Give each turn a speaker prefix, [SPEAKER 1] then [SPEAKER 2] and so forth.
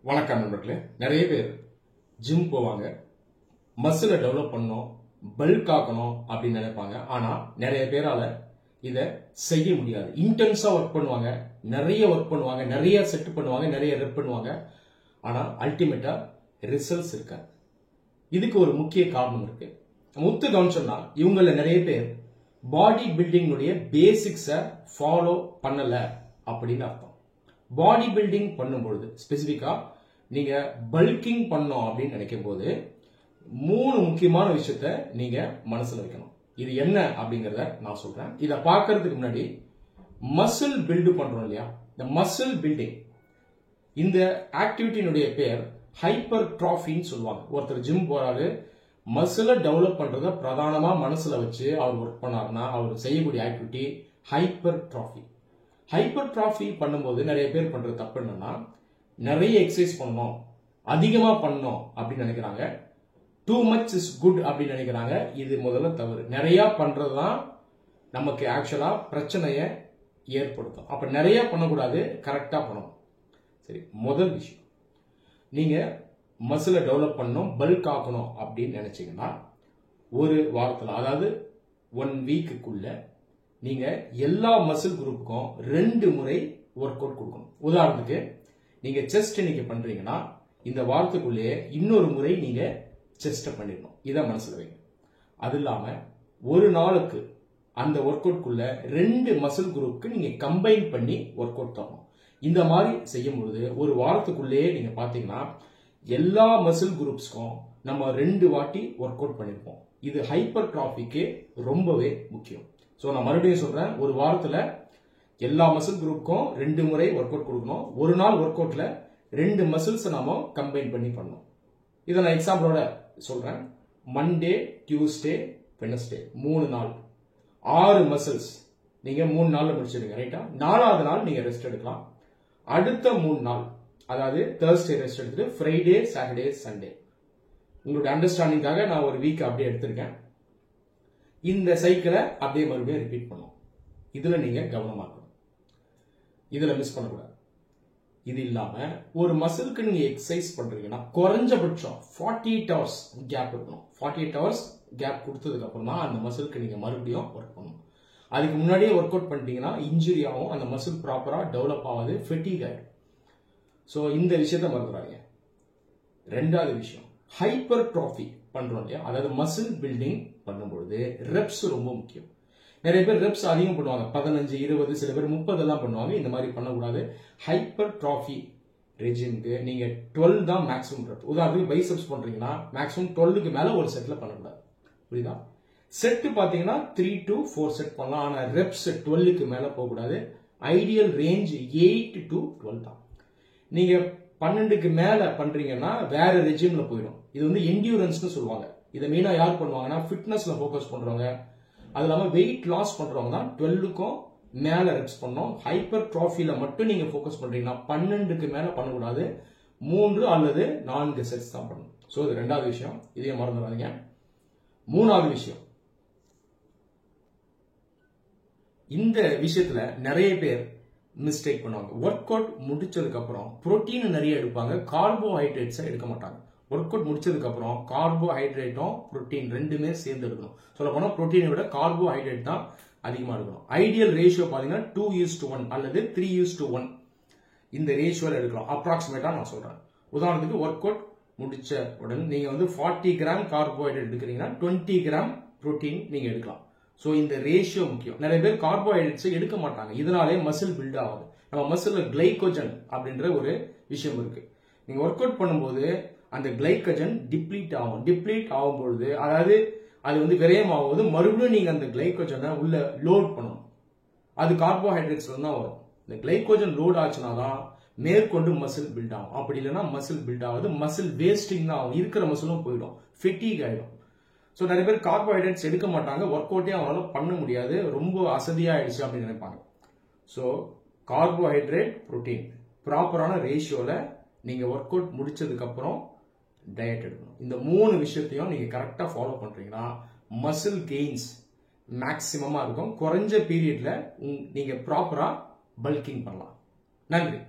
[SPEAKER 1] வணக்கம் நண்பர்களே. நிறைய பேர் ஜிம் போவாங்க, மசிலை டெவலப் பண்ணணும், பல்க் ஆக்கணும் அப்படின்னு நினைப்பாங்க. ஆனா நிறைய பேரால இதை செய்ய முடியாது. இன்டென்ஸா ஒர்க் பண்ணுவாங்க, நிறைய ஒர்க் பண்ணுவாங்க, நிறைய செட் பண்ணுவாங்க, நிறைய ரெப் பண்ணுவாங்க. ஆனா அல்டிமேட்டா ரிசல்ட்ஸ் இருக்காது. இதுக்கு ஒரு முக்கிய காரணம் இருக்கு. முத்து கவனிச்சோம்னா இவங்கள நிறைய பேர் பாடி பில்டிங்குடைய பேசிக்ஸை ஃபாலோ பண்ணல அப்படின்னு அர்த்தம். பாடி பில்டிங் பண்ணும்பொழுது ஸ்பெசிபிக்கா நீங்க பல்கிங் பண்ணோம் அப்படின்னு நினைக்கும் போது 3 முக்கியமான விஷயத்த நீங்க மனசுல வைக்கணும். இது என்ன அப்படிங்கறத நான் சொல்றேன். இதை பார்க்கறதுக்கு முன்னாடி மசில் பில்டு பண்றோம் இல்லையா, இந்த மசில் பில்டிங் இந்த ஆக்டிவிட்டியினுடைய பேர் ஹைப்பர் டிராஃபின்னு சொல்லுவாங்க. ஒருத்தர் ஜிம் போறாரு, மசிலை டெவலப் பண்றத பிரதானமா மனசுல வச்சு அவர் ஒர்க் பண்ணாருன்னா அவர் செய்யக்கூடிய activity hyper trophy. Hyper trophy பண்ணும்போது நிறைய பேர் பண்ற தப்பு என்னன்னா, நிறைய எக்ஸசைஸ் பண்ணணும், அதிகமா பண்ணணும் அப்படின்னு நினைக்கிறாங்க. டூ மச் இஸ் குட் அப்படின்னு நினைக்கிறாங்க. இது முதல்ல தவறு. நிறைய பண்றதுதான் நமக்கு ஆக்சுவலா பிரச்சனையை ஏற்படுத்தும். அப்ப நிறைய பண்ணக்கூடாது, கரெக்டா பண்ணணும். சரி, முதல் விஷயம், நீங்க மசிலை டெவலப் பண்ணணும், பல்க் ஆக்கணும் அப்படின்னு நினைச்சீங்கன்னா ஒரு வாரத்தில், அதாவது 1 வீக்குக்குள்ள நீங்க எல்லா மசில் குரூப்புக்கும் 2 முறை ஒர்க் அவுட் கொடுக்கணும். உதாரணத்துக்கு நீங்க செஸ்ட் இன்னைக்கு பண்றீங்கன்னா இந்த வாரத்துக்குள்ளேயே இன்னொரு முறை நீங்க செஸ்ட் பண்ணிடணும். இதை மனசுல வைங்க. அது இல்லாம ஒரு நாளுக்கு அந்த ஒர்க் அவுட்குள்ள 2 மசில் குரூப்புக்கு நீங்க கம்பைன் பண்ணி ஒர்க் அவுட் தரணும். இந்த மாதிரி செய்யும் பொழுது ஒரு வாரத்துக்குள்ளேயே நீங்க பாத்தீங்கன்னா எல்லா மசில் குரூப்ஸ்க்கும் நம்ம 2 வாட்டி ஒர்க் அவுட் பண்ணிருப்போம். இது ஹைப்பர் டிராஃபிக்கு ரொம்பவே முக்கியம். சோ நான் மறுபடியும் சொல்றேன், ஒரு வாரத்துல எல்லா மசில் குரூப்புக்கும் 2 முறை ஒர்க் அவுட் கொடுக்கணும். ஒரு நாள் ஒர்க் அவுட்ல 2 மசில்ஸ் நாம கம்பைன் பண்ணி பண்ணணும். இதை நான் எக்ஸாம்பிளோட சொல்றேன். மண்டே, டியூஸ்டே, வெட்னஸ்டே 3 நாள் 6 மசில்ஸ் நீங்க 3 நாள்ல முடிச்சிருங்க. ரைட்டா? 4வது நாள் நீங்க ரெஸ்ட் எடுக்கலாம். அடுத்த 3 நாள், அதாவது தேர்ஸ்டே ரெஸ்ட் எடுத்துட்டு ஃப்ரைடே, சாட்டர்டே, சண்டே. உங்களுடைய அண்டர்ஸ்டாண்டிங்காக நான் ஒரு வீக் அப்படியே எடுத்திருக்கேன். இந்த சைக்கிளை அப்படியே மறுபடியும் ரிப்பீட் பண்ணும். இதுல நீங்க கவனமா இருக்கணும், இதுல மிஸ் பண்ணக்கூடாது. இது இல்லாம ஒரு மசிலுக்கு நீங்க எக்ஸசைஸ் பண்றீங்கன்னா குறைஞ்சபட்சம் 48 hours கேப் இருக்கணும். 48 hours கேப் கொடுத்ததுக்கு அப்புறம் தான் அந்த மசிலுக்கு நீங்க மறுபடியும் ஒர்க் பண்ணணும். அதுக்கு முன்னாடியே ஒர்க் அவுட் பண்ணிட்டீங்கன்னா இன்ஜுரி ஆகும், அந்த மசில் ப்ராப்பரா டெவலப் ஆகாது, ஃபெட்டிக் ஆயிடும். ஸோ இந்த விஷயத்த மறந்துடாதீங்க. 2வது விஷயம், ஹைப்பர் டிராஃபி பண்றோம் இல்லையா, அதாவது மசில் பில்டிங் பண்ணும்பொழுது ரெப்ஸ் ரொம்ப முக்கியம். நிறைய பேர் ரெப்ஸ் அதிகம் பண்ணுவாங்க, 15, 20, சில பேர் 30 எல்லாம் பண்ணுவாங்க. இந்த மாதிரி பண்ணக்கூடாது. ஹைப்பர் டிராஃபி ரெஜிமுக்கு நீங்க 12 தான் மேக்ஸிமம் ரெப். உதாரணத்துக்கு பைசெப்ஸ் பண்றீங்கன்னா மேக்ஸிமம் 12க்கு மேல ஒரு செட்ல பண்ணக்கூடாது. புரியுதா? செட் பாத்தீங்கன்னா 3 to 4 செட் பண்ணலாம். ஆனா ரெப்ஸ் 12க்கு மேல போகக்கூடாது. ஐடியல் ரேஞ்ச் 8 to 12 தான். நீங்க 12க்கு மேல பண்றீங்கன்னா வேற ரெஜிம்ல போயிடும். இது வந்து என்டியூரன்ஸ்னு சொல்லுவாங்க. இதை மெயினா யார் பண்ணுவாங்கன்னா ஃபிட்னஸ்ல ஃபோக்கஸ் பண்றவங்க, அது இல்லாம வெயிட் லாஸ் பண்றவங்க தான் 12க்கும் மேல ரெப்ஸ் பண்ணோம். ஹைப்பர் டிராஃபில மட்டும் நீங்க ஃபோக்கஸ் பண்றீங்கன்னா 12க்கு மேல பண்ணக்கூடாது. 3 அல்லது 4 செட்ஸ் தான் பண்ணணும். சோ இது 2வது விஷயம், இதையும் மறந்துடாதீங்க. 3வது விஷயம், இந்த விஷயத்துல நிறைய பேர் மிஸ்டேக் பண்ணுவாங்க. ஒர்க் அவுட் முடிச்சதுக்கு அப்புறம் புரோட்டீன் நிறைய எடுப்பாங்க, கார்போஹைட்ரேட்ஸை எடுக்க மாட்டாங்க. ஒர்க் அவுட் முடிச்சதுக்கு அப்புறம் கார்போஹைட்ரேட்டும் புரோட்டீன் 2மே சேர்ந்து எடுக்கணும். சொல்ல போனா புரோட்டீனை விட கார்போஹைட்ரேட் தான் அதிகமா எடுக்கணும். ஐடியல் ரேஷியோ பாத்தீங்கன்னா 2:1 அல்லது 3:1 இந்த ரேஷியோல எடுக்கலாம். அப்ராக்சிமேட்டா நான் சொல்றேன். உதாரணத்துக்கு ஒர்க் அவுட் முடிச்ச உடனே நீங்க வந்து 40 கிராம் கார்போஹைட்ரேட் எடுக்கிறீங்கன்னா 20 கிராம் புரோட்டீன் நீங்க எடுக்கலாம். சோ இந்த ரேஷியோ முக்கியம். நிறைய பேர் கார்போஹைட்ரேட்ஸ் எடுக்க மாட்டாங்க, இதனாலே மசில் பில்ட் ஆகுது. நம்ம மசில்ல கிளைகோஜன் அப்படின்ற ஒரு விஷயம் இருக்கு. நீங்க ஒர்க் அவுட் பண்ணும்போது அந்த கிளைகோஜன் டிப்ளீட் ஆகும். டிப்ளீட் ஆகும்பொழுது, அதாவது அது வந்து விரயமாகும்போது மறுபடியும் நீங்க அந்த கிளைகோஜனை உள்ள லோட் பண்ணணும். அது கார்போஹைட்ரேட்ஸ்ல தான் வரும். இந்த கிளைகோஜன் லோட் ஆச்சுன்னா தான் மேற்கொண்டு மசில் பில்ட் ஆகும். அப்படி இல்லைன்னா மசில் பில்ட் ஆகுது, மசில் வேஸ்டிங் தான் ஆகும், இருக்கிற மசிலும் போயிடும், ஃபெட்டிக் ஆயிடும். ஸோ நிறைய பேர் கார்போஹைட்ரேட்ஸ் எடுக்க மாட்டாங்க, ஒர்க் அவுட்டே அவங்களால பண்ண முடியாது, ரொம்ப அசதியா ஆயிடுச்சு அப்படின்னு நினைப்பாங்க. ஸோ கார்போஹைட்ரேட் புரோட்டீன் ப்ராப்பரான ரேஷியோல நீங்க ஒர்க் அவுட் முடிச்சதுக்கு அப்புறம் டயட் எடுக்கணும். இந்த 3 விஷயத்தையும் நீங்க கரெக்டா ஃபாலோ பண்றீங்கன்னா மசில் கெயின்ஸ் மேக்சிமமா இருக்கும். குறைஞ்ச பீரியட்ல நீங்க ப்ராப்பரா பல்கிங் பண்ணலாம். நன்றி.